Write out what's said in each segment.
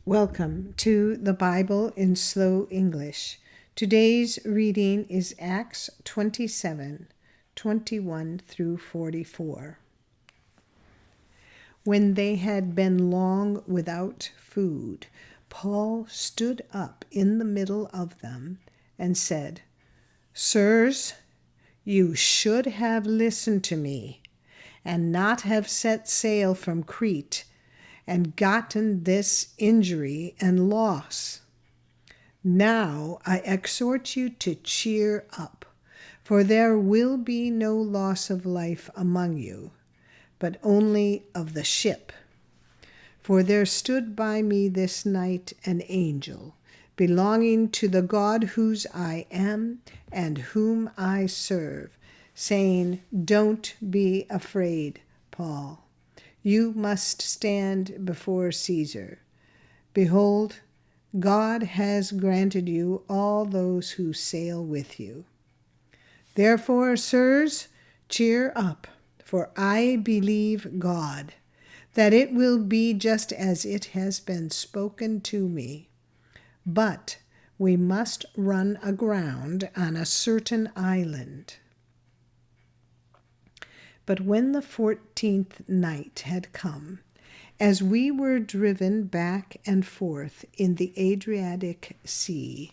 Welcome to the Bible in Slow English. Today's reading is Acts 27, 21 through 44. When they had been long without food, Paul stood up in the middle of them and said, "Sirs, you should have listened to me and not have set sail from Crete and gotten this injury and loss. Now I exhort you to cheer up, for there will be no loss of life among you, but only of the ship. For there stood by me this night an angel, belonging to the God whose I am and whom I serve, saying, 'Don't be afraid, Paul. You must stand before Caesar. Behold, God has granted you all those who sail with you. Therefore, sirs, cheer up, for I believe God, that it will be just as it has been spoken to me. But we must run aground on a certain island.' But when the 14th night had come, as we were driven back and forth in the Adriatic Sea,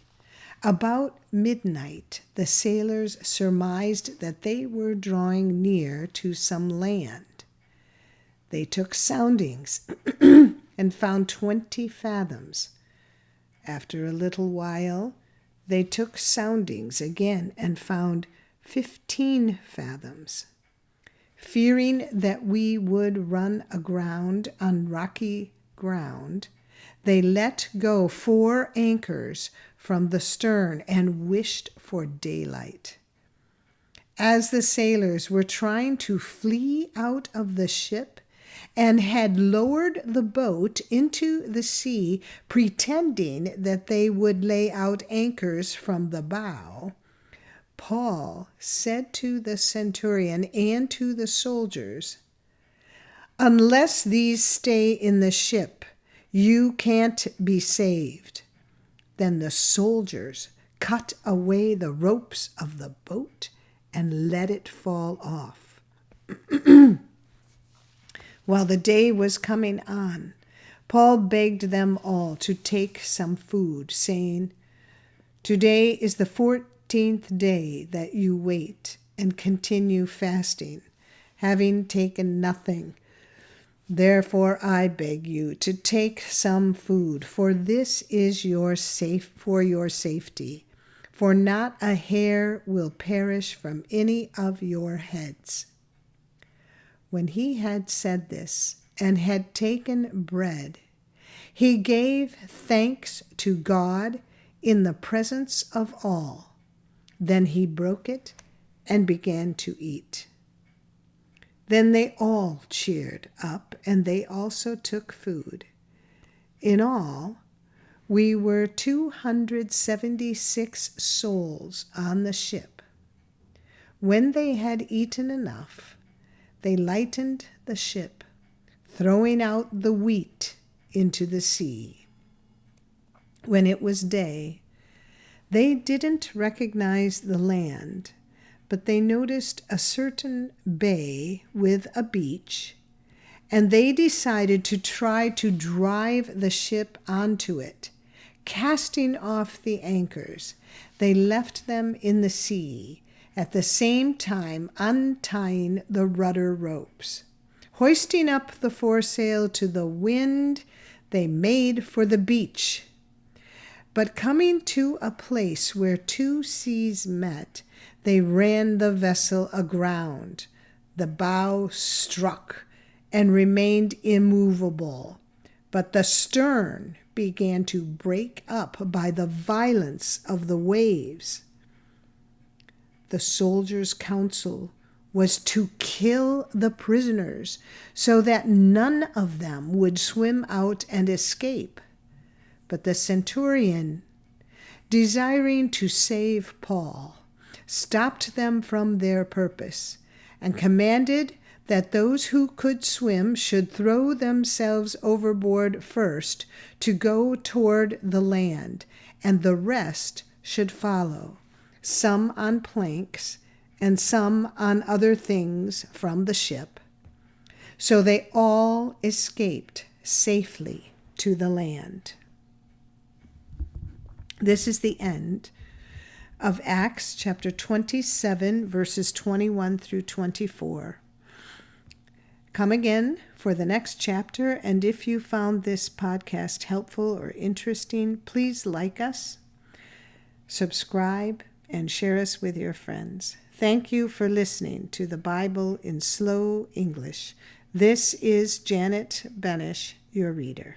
about midnight the sailors surmised that they were drawing near to some land. They took soundings and found 20 fathoms. After a little while, they took soundings again and found 15 fathoms. Fearing that we would run aground on rocky ground, they let go 4 anchors from the stern and wished for daylight. As the sailors were trying to flee out of the ship and had lowered the boat into the sea, pretending that they would lay out anchors from the bow, Paul said to the centurion and to the soldiers, 'Unless these stay in the ship, you can't be saved.' Then the soldiers cut away the ropes of the boat and let it fall off. While the day was coming on, Paul begged them all to take some food, saying, 'Today is the 14th day that you wait and continue fasting, having taken nothing. Therefore I beg you to take some food, for this is your safety. For not a hair will perish from any of your heads.' When he had said this and had taken bread, he gave thanks to God in the presence of all. Then he broke it and began to eat. Then they all cheered up, and they also took food. In all, we were 276 souls on the ship. When they had eaten enough, they lightened the ship, throwing out the wheat into the sea. When it was day, they didn't recognize the land, but they noticed a certain bay with a beach, and they decided to try to drive the ship onto it. Casting off the anchors, they left them in the sea, at the same time untying the rudder ropes. Hoisting up the foresail to the wind, they made for the beach. But coming to a place where 2 seas met, they ran the vessel aground. The bow struck and remained immovable, but the stern began to break up by the violence of the waves. The soldiers' counsel was to kill the prisoners so that none of them would swim out and escape. But the centurion, desiring to save Paul, stopped them from their purpose and commanded that those who could swim should throw themselves overboard first to go toward the land, and the rest should follow, some on planks and some on other things from the ship. So they all escaped safely to the land. This is the end of Acts chapter 27, verses 21 through 24. Come again for the next chapter, and if you found this podcast helpful or interesting, please like us, subscribe, and share us with your friends. Thank you for listening to the Bible in Slow English. This is Janet Benish, your reader.